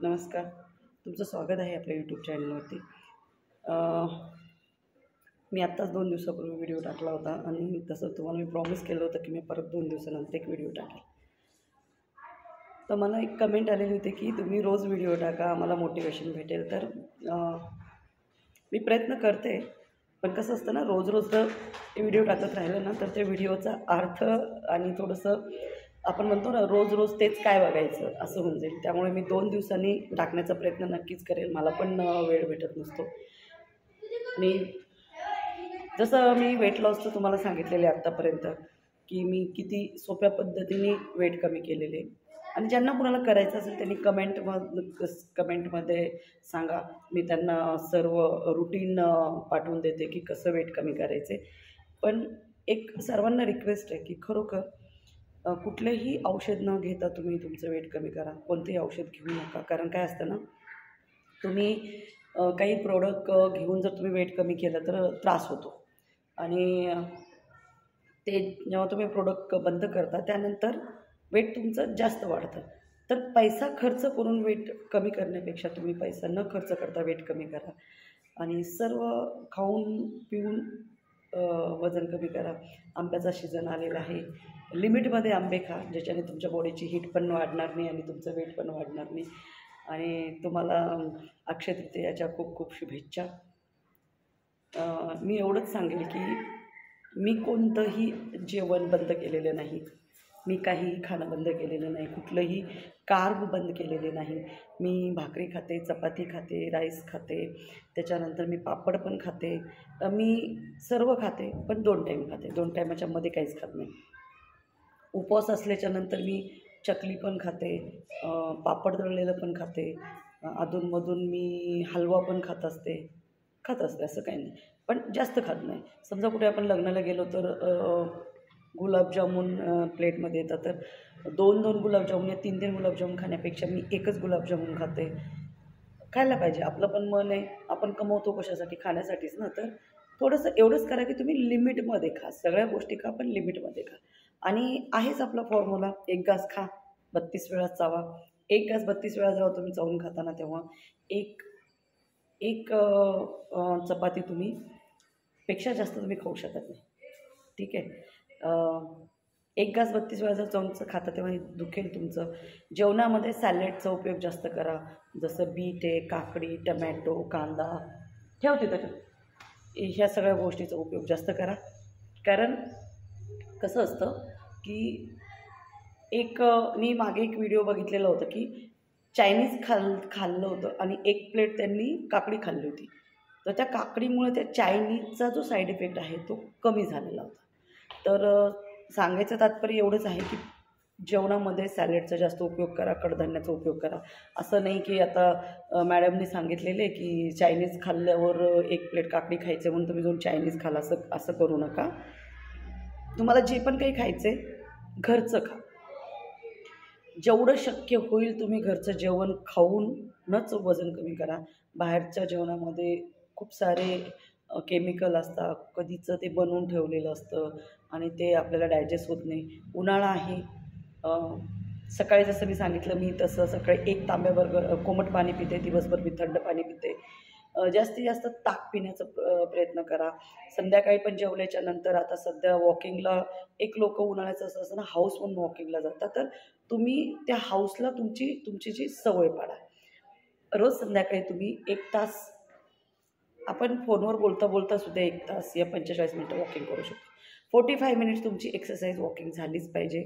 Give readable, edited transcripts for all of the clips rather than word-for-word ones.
नमस्कार. तुमचं स्वागत आहे आपल्या यूट्यूब चॅनलवरती. मी आत्ताच 2 दिवसापूर्वी व्हिडिओ टाकला होता आणि तसं तुम्हाला मी प्रॉमिस केलं होतं की मी परत 2 दिवसानंतर एक व्हिडिओ टाकेल. तर मला एक कमेंट आलेली होती की तुम्ही रोज व्हिडिओ टाका, आम्हाला मोटिवेशन भेटेल. तर मी प्रयत्न करते, पण कसं असतं ना, रोज रोज जर व्हिडिओ टाकत राहिलं ना तर त्या व्हिडिओचा अर्थ आणि थोडंसं आपण म्हणतो ना, रोज रोज तेच काय बघायचं असं होऊन जाईल. त्यामुळे मी 2 दिवसांनी टाकण्याचा प्रयत्न नक्कीच करेल. मला पण वेळ भेटत नसतो. आणि जसं मी वेट लॉसचं तुम्हाला सांगितलेलं आहे आत्तापर्यंत, की मी किती सोप्या पद्धतीने वेट कमी केलेले. आणि ज्यांना कुणाला करायचं असेल त्यांनी कमेंटमध्ये सांगा. मी त्यांना सर्व रुटीन पाठवून देते की कसं वेट कमी करायचे. पण एक सर्वांना रिक्वेस्ट आहे की खरोखर कुठलंही औषध न घेता तुम्ही तुमचं वेट कमी करा. कोणतेही औषध घेऊ नका. कारण काय असतं ना, तुम्ही काही प्रोडक्ट घेऊन जर तुम्ही वेट कमी केलं तर त्रास होतो. आणि ते जेव्हा तुम्ही प्रोडक्ट बंद करता त्यानंतर वेट तुमचं जास्त वाढतं. तर पैसा खर्च करून वेट कमी करण्यापेक्षा तुम्ही पैसा न खर्च करता वेट कमी करा. आणि सर्व खाऊन पिऊन वजन कमी करा. आंब्याचा सीझन आलेला आहे. लिमिटमध्ये आंबे खा, ज्याच्याने तुमच्या बॉडीची हीट पण वाढणार नाही आणि तुमचं वेट पण वाढणार नाही. आणि तुम्हाला अक्षय तृतीयाच्या खूप खूप शुभेच्छा. मी एवढंच सांगेल की मी कोणतंही जेवण बंद केलेलं नाही. मी काहीही खाणं बंद केलेलं नाही. कुठलंही कार्ब बंद केलेले नाही. मी भाकरी खाते, चपाती खाते, राईस खाते, त्याच्यानंतर मी पापड पण खाते. मी सर्व खाते, पण 2 टाईम खाते. 2 टायमाच्या मध्ये काहीच खात नाही. उपवास असल्याच्यानंतर मी चकली पण खाते, पापड तळलेलं पण खाते, अधूनमधून मी हलवा पण खात असते असं काही नाही. पण जास्त खात नाही. समजा कुठे आपण लग्नाला गेलो तर गुलाबजामुन प्लेटमध्ये येतात, तर 2-2 गुलाबजामुन या 3-3 गुलाबजामुन खाण्यापेक्षा मी एकच गुलाबजामुन खाते. खायला पाहिजे. आपलं पण मन आहे. आपण कमवतो कशासाठी? खाण्यासाठीच ना. तर थोडंसं एवढंच करा की तुम्ही लिमिटमध्ये खा. सगळ्या गोष्टी खा, पण लिमिटमध्ये खा. आणि आहेच आपला फॉर्म्युला, 1 घास खा, 32 वेळा चावा. 1 घास 32 वेळा जेव्हा तुम्ही चावून खाता ना, तेव्हा एक एक चपाती तुम्ही पेक्षा जास्त तुम्ही खाऊ शकत नाही. ठीक आहे. 1 घास 32 वेळा जर चावून खाता तेव्हा हे दुखेल तुमचं. जेवणामध्ये सॅलडचा उपयोग जास्त करा. जसं बीट आहे, काकडी, टमॅटो, कांदा ठेवते त्याच्यात. ह्या सगळ्या गोष्टीचा उपयोग जास्त करा. कारण कसं असतं की मी मागे एक व्हिडिओ बघितलेला होता की चायनीज खाल्लं होतं आणि 1 प्लेट त्यांनी काकडी खाल्ली होती. तर त्या काकडीमुळे त्या चायनीजचा जो साईड इफेक्ट आहे तो कमी झालेला होता. तर सांगायचं तात्पर्य एवढंच आहे की जेवणामध्ये सॅलडचा जास्त उपयोग करा, कडधान्याचा उपयोग करा. असं नाही की आता मॅडमनी सांगितलेले की चायनीज खाल्ल्यावर 1 प्लेट काकडी खायचं म्हणून तुम्ही जाऊन चायनीज खाला, असं करू नका. तुम्हाला जे पण काही खायचं आहे घरचं खा. जेवढं शक्य होईल तुम्ही घरचं जेवण खाऊनच वजन कमी करा. बाहेरच्या जेवणामध्ये खूप सारे केमिकल असतात. कधीचं ते बनवून ठेवलेलं असतं आणि ते आपल्याला डायजेस्ट होत नाही. उन्हाळा आहे. सकाळी जसं मी सांगितलं, मी तसं सकाळी 1 तांब्याभर कोमट पाणी पिते. दिवसभर मी थंड पाणी पिते. जास्तीत जास्त ताक पिण्याचा प्रयत्न करा. संध्याकाळी पण जेवल्याच्या नंतर आता सध्या वॉकिंगला एक लोक उन्हाळ्याचं असं असतं ना, हाऊस म्हणून वॉकिंगला जातात. तर तुम्ही त्या हाऊसला तुमची जी सवय पाडा. रोज संध्याकाळी तुम्ही 1 तास, आपण फोनवर बोलता बोलता सुद्धा 1 तास या 45 मिनिटं वॉकिंग करू शकतो. 45 मिनिट्स तुमची एक्सरसाइज वॉकिंग झालीच पाहिजे.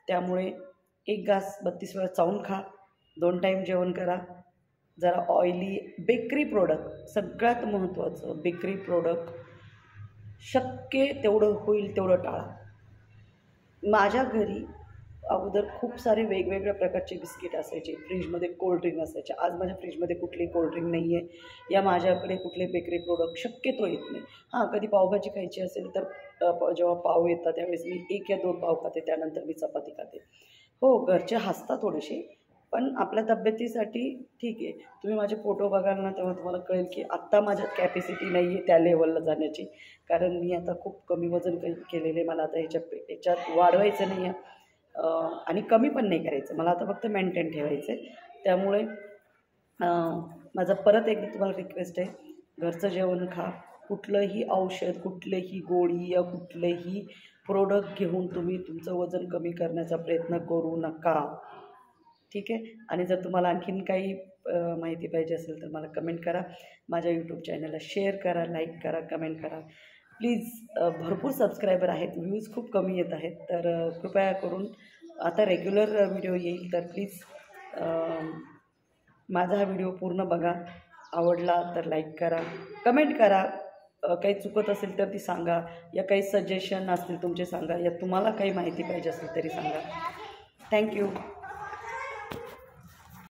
त्यामुळे 1 घास 32 वेळा चावून खा. 2 टाईम जेवण करा. जरा ऑइली बेकरी प्रोडक्ट, सगळ्यात महत्त्वाचं बेकरी प्रोडक्ट शक्य तेवढं होईल तेवढं टाळा. माझ्या घरी अगोदर खूप सारे वेगवेगळ्या प्रकारचे बिस्किट असायचे. फ्रीजमध्ये कोल्ड्रिंक असायचे. आज माझ्या फ्रीजमध्ये कुठलीही कोल्ड्रिंक नाही आहे. या माझ्याकडे कुठले बेकरी प्रोडक्ट शक्यतो येत नाही. हां, कधी पावभाजी खायची असेल तर जेव्हा पाव येतात त्यावेळेस मी 1 या 2 पाव खाते. त्यानंतर मी चपाती खाते. हो, घरचे हसतात थोडेसे, पण आपल्या तब्येतीसाठी ठीक आहे. तुम्ही माझे फोटो बघाल ना तेव्हा तुम्हाला कळेल की आत्ता माझ्यात कॅपॅसिटी नाही आहे त्या लेवलला जाण्याची. कारण मी आता खूप कमी वजन केलेले. मला आता ह्याच्यात वाढवायचं नाही आहे. आणि कमी पण नाही करायचं. मला आता फक्त मेंटेन ठेवायचं आहे. त्यामुळे माझा परत एकदा तुम्हाला रिक्वेस्ट आहे, घरचं जेवण खा. कुठलंही औषध, कुठलीही गोळी या कुठलेही प्रोडक्ट घेऊन तुम्ही तुमचं वजन कमी करण्याचा प्रयत्न करू नका. ठीक आहे. आणि जर तुम्हाला आणखीन काही माहिती पाहिजे असेल तर मला कमेंट करा. माझ्या यूट्यूब चॅनलला शेअर करा, लाईक करा, कमेंट करा. प्लीज भरपूर सबस्क्रायबर आहेत, व्ह्यूज खूप कमी येत आहेत, तर कृपया करून आता रेग्युलर व्हिडिओ येईल तर प्लीज माझा हा व्हिडिओ पूर्ण बघा. आवडला तर लाईक करा, कमेंट करा. काही चुकत असेल तर ती सांगा, या काही सजेशन असतील तुमचे सांगा, या तुम्हाला काही माहिती पाहिजे असेल तरी सांगा. थँक्यू.